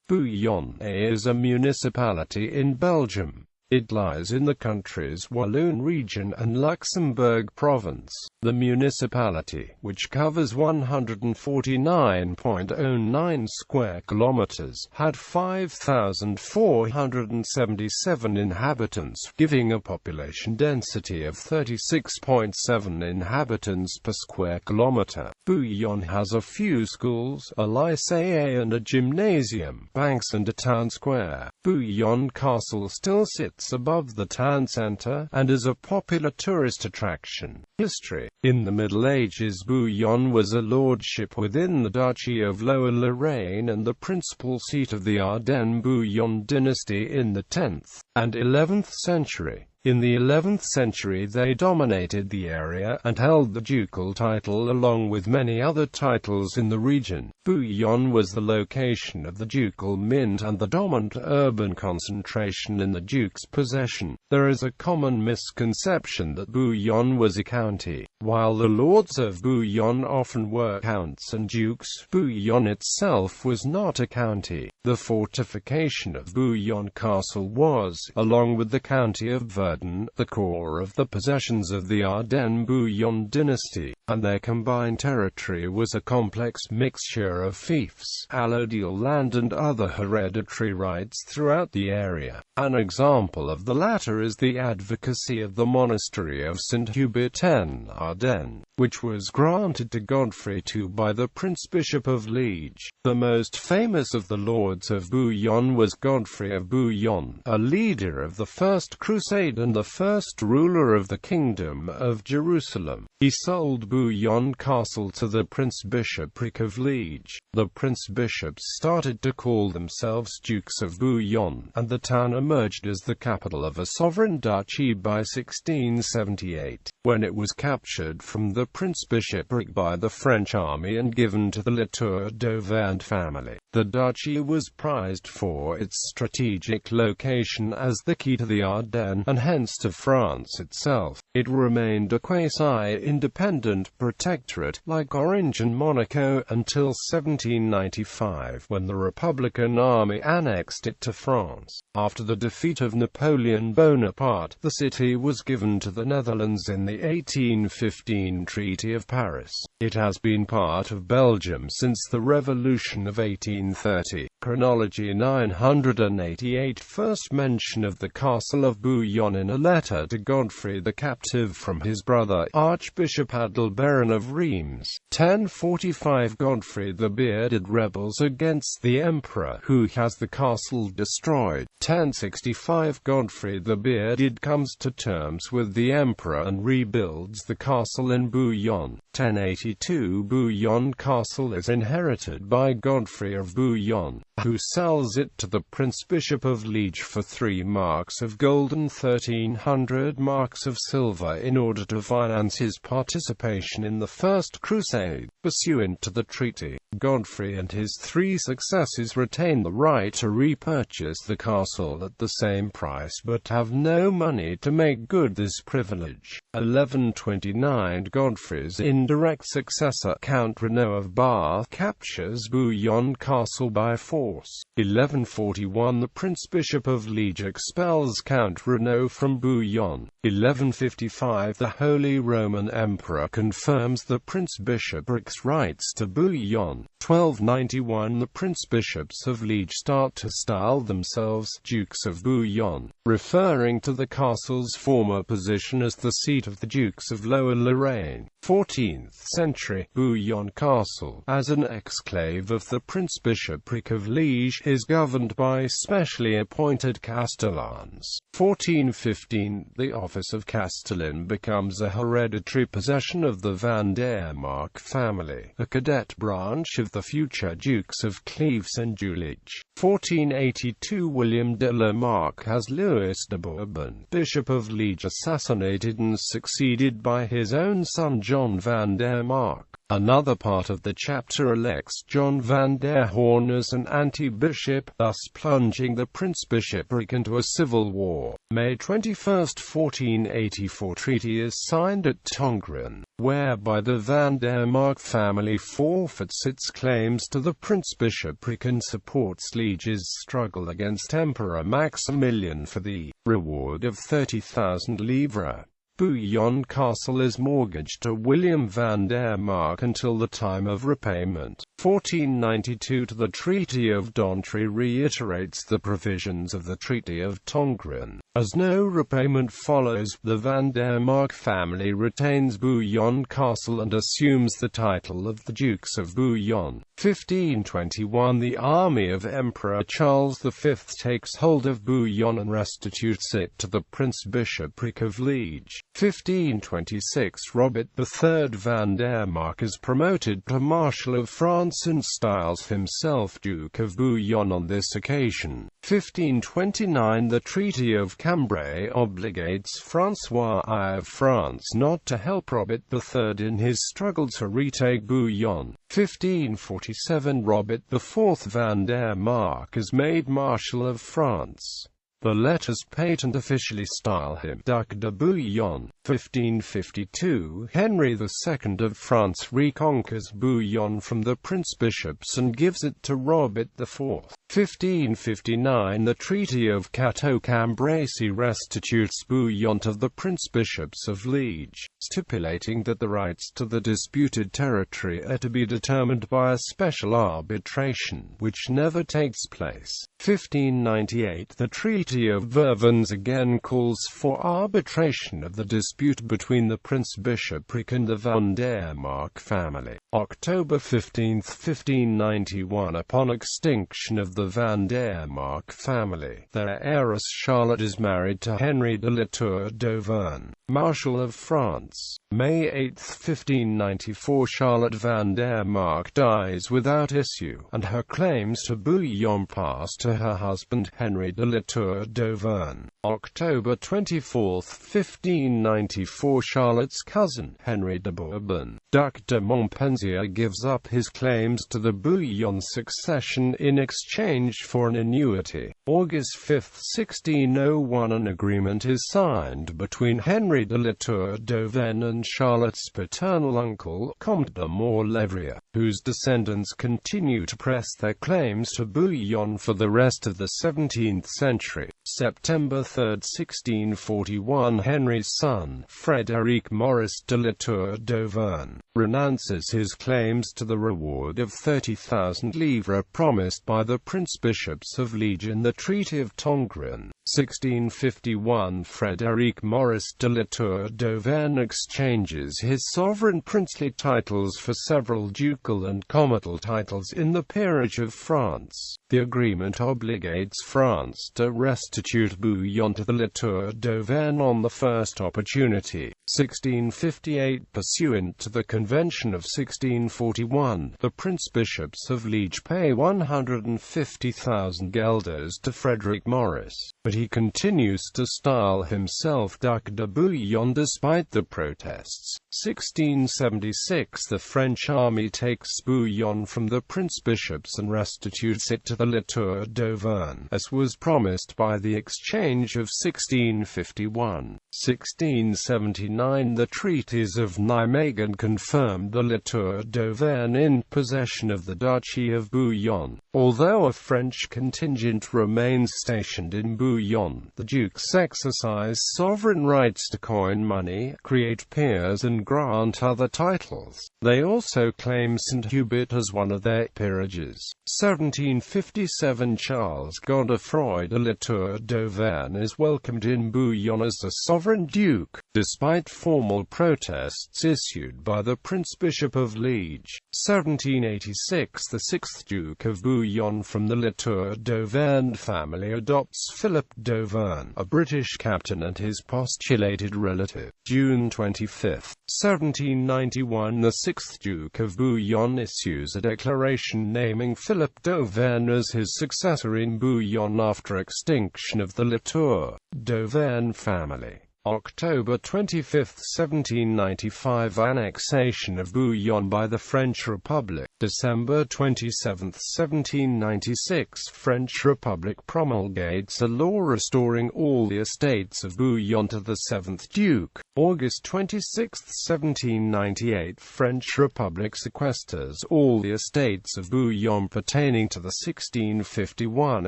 Bouillon is a municipality in Belgium. It lies in the country's Walloon region and Luxembourg province. The municipality, which covers 149.09 square kilometers, had 5,477 inhabitants, giving a population density of 36.7 inhabitants per square kilometer. Bouillon has a few schools, a lycée and a gymnasium, banks and a town square. Bouillon Castle still sits above the town centre, and is a popular tourist attraction. History. In the Middle Ages, Bouillon was a lordship within the Duchy of Lower Lorraine and the principal seat of the Ardennes-Bouillon dynasty in the 10th and 11th century. In the 11th century they dominated the area, and held the ducal title along with many other titles in the region. Bouillon was the location of the ducal mint and the dominant urban concentration in the duke's possession. There is a common misconception that Bouillon was a county. While the lords of Bouillon often were counts and dukes, Bouillon itself was not a county. The fortification of Bouillon Castle was, along with the county of Verdun, the core of the possessions of the Ardennes-Bouillon dynasty, and their combined territory was a complex mixture of fiefs, allodial land and other hereditary rights throughout the area. An example of the latter is the advocacy of the monastery of St. Hubert en Ardennes, which was granted to Godfrey II by the Prince-Bishop of Liege. The most famous of the lords of Bouillon was Godfrey of Bouillon, a leader of the First Crusade and the first ruler of the Kingdom of Jerusalem. He sold Bouillon Castle to the Prince-Bishopric of Liege. The Prince-Bishops started to call themselves Dukes of Bouillon, and the town emerged as the capital of a sovereign duchy by 1678, when it was captured from the Prince-Bishopric by the French army and given to the Latour d'Auvergne family. The duchy was prized for its strategic location as the key to the Ardennes, and hence to France itself. It remained a quasi-independent protectorate, like Orange and Monaco, until 1795, when the Republican army annexed it to France. After the defeat of Napoleon Bonaparte, the city was given to the Netherlands in the 1815 Treaty of Paris. It has been part of Belgium since the Revolution of 1830. Chronology 988. First mention of the castle of Bouillon in a letter to Godfrey the Captive from his brother, Archbishop Adalberon of Reims. 1045. Godfrey the Bearded rebels against the Emperor, who has the castle destroyed. 1065. Godfrey the Bearded comes to terms with the Emperor and rebuilds the castle in Bouillon. 1082. Bouillon Castle is inherited by Godfrey of Bouillon, who sells it to the Prince-Bishop of Liege for 3 marks of gold and 1,300 marks of silver in order to finance his participation in the First Crusade. Pursuant to the treaty, Godfrey and his 3 successors retain the right to repurchase the castle at the same price but have no money to make good this privilege. 1129. Godfrey's indirect successor, Count Renaud of Bar, captures Bouillon Castle by force. 1141. The Prince-Bishop of Liege expels Count Renaud from Bouillon. 1155. The Holy Roman Emperor confirms the Prince-Bishopric's rights to Bouillon. 1291. The Prince-Bishops of Liege start to style themselves Dukes of Bouillon, referring to the castle's former position as the seat of the Dukes of Lower Lorraine. 14th century. Bouillon Castle, as an exclave of the Prince-Bishopric of Liege, is governed by specially appointed castellans. 1415. The office of castellan becomes a hereditary possession of the Van der Mark family, a cadet branch of the future Dukes of Cleves and Julich. 1482. William de la Marck has Louis de Bourbon, Bishop of Liege, assassinated and succeeded by his own son John van der Mark. Another part of the chapter elects John van der Horn as an anti-bishop, thus plunging the Prince-Bishopric into a civil war. May 21, 1484 treaty is signed at Tongres. whereby the Van der Mark family forfeits its claims to the prince-bishopric and supports Liege's struggle against Emperor Maximilian for the reward of 30,000 livres. Bouillon Castle is mortgaged to William van der Mark until the time of repayment. 1492 to the Treaty of Dontry reiterates the provisions of the Treaty of Tongres. As no repayment follows, the van der Mark family retains Bouillon Castle and assumes the title of the Dukes of Bouillon. 1521 The army of Emperor Charles V takes hold of Bouillon and restitutes it to the Prince-Bishopric of Liege. 1526 Robert III van der Mark is promoted to Marshal of France and styles himself Duke of Bouillon on this occasion. 1529 The Treaty of Cambrai obligates François I of France not to help Robert III in his struggle to retake Bouillon. 1547 Robert IV van der Mark is made Marshal of France. The letters patent officially style him Duc de Bouillon. 1552 Henry II of France reconquers Bouillon from the prince-bishops and gives it to Robert IV. 1559 The Treaty of Cateau-Cambrai restitutes Bouillon to the prince-bishops of Liege, stipulating that the rights to the disputed territory are to be determined by a special arbitration, which never takes place. 1598 The Treaty of Vervins again calls for arbitration of the dispute between the Prince-Bishopric and the Van der Mark family. October 15, 1591 Upon extinction of the Van der Mark family, their heiress Charlotte is married to Henry de la Tour d'Auvergne, Marshal of France. May 8, 1594 Charlotte van der Mark dies without issue, and her claims to Bouillon pass to her husband Henry de la Tour d'Auvergne. October 24, 1594 Charlotte's cousin, Henry de Bourbon, Duc de Montpensier, gives up his claims to the Bouillon succession in exchange for an annuity. August 5, 1601 An agreement is signed between Henry de la Tour d'Auvergne and Charlotte's paternal uncle, Comte de Maulevrier, whose descendants continue to press their claims to Bouillon for the rest of the 17th century. September 3, 1641 Henry's son, Frédéric Maurice de la Tour d'Auvergne, renounces his claims to the reward of 30,000 livres promised by the prince-bishops of Liege in the Treaty of Tongres. 1651 Frédéric Maurice de la Tour d'Auvergne exchanges his sovereign princely titles for several ducal and comital titles in the peerage of France. The agreement obligates France to restitute Bouillon to the La Tour d'Auvergne on the first opportunity. 1658 Pursuant to the Convention of 1641, the prince-bishops of Liege pay 150,000 guilders to Frederick Maurice, but he continues to style himself Duc de Bouillon despite the protests. 1676 The French army takes Bouillon from the prince-bishops and restitutes it to the La Tour d'Auvergne, as was promised by the exchange of 1651. 1679 The treaties of Nijmegen confirmed the La Tour d'Auvergne in possession of the Duchy of Bouillon. Although a French contingent remains stationed in Bouillon, the dukes exercise sovereign rights to coin money, create peers and grant other titles. They also claim St. Hubert as one of their peerages. 1757 Charles Godefroy de la Tour d'Auvergne is welcomed in Bouillon as a sovereign duke, despite formal protests issued by the Prince-Bishop of Liege. 1786 The 6th Duke of Bouillon from the La Tour d'Auvergne family adopts Philip d'Auvergne, a British captain and his postulated relative. June 25, 1791 The 6th Duke of Bouillon issues a declaration naming Philip d'Auvergne as his successor in Bouillon after extinction of the La Tour d'Auvergne family. October 25, 1795 Annexation of Bouillon by the French Republic. December 27, 1796 French Republic promulgates a law restoring all the estates of Bouillon to the 7th Duke. August 26, 1798, French Republic sequesters all the estates of Bouillon pertaining to the 1651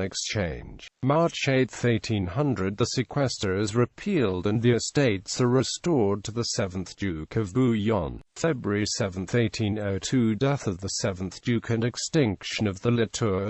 exchange. March 8, 1800, the sequester is repealed and the estates are restored to the 7th Duke of Bouillon. February 7, 1802, death of the 7th Duke and extinction of the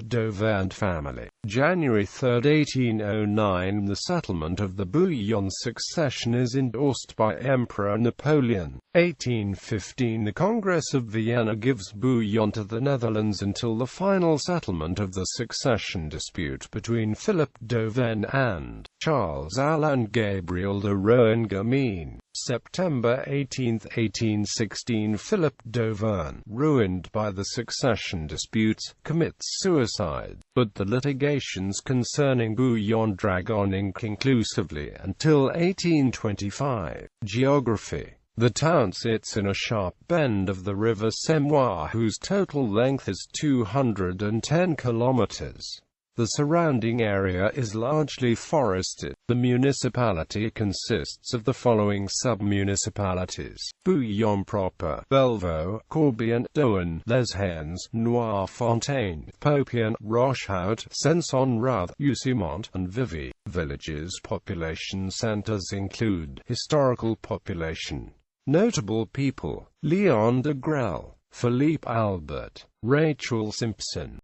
d'Auvergne family. January 3, 1809, the settlement of the Bouillon succession is endorsed by Emperor Napoleon. 1815, the Congress of Vienna gives Bouillon to the Netherlands until the final settlement of the succession dispute between Philip d'Auvergne and Charles-Alain Gabriel de Rohan-Gamine. September 18, 1816, Philip d'Auvergne, ruined by the succession disputes, commits suicide, but the litigations concerning Bouillon drag on inconclusively until 1825. Geography. The town sits in a sharp bend of the river Semois, whose total length is 210 kilometers. The surrounding area is largely forested. The municipality consists of the following sub-municipalities: Bouillon proper, Bellevaux, Corbion, Doan, Les Haines, Noirfontaine, Popien, Rochehaut, Senson-Rath, Usimont, and Vivy. Villages. Population centers include: historical population. Notable people: Leon de Grelle, Philippe Albert, Rachel Simpson.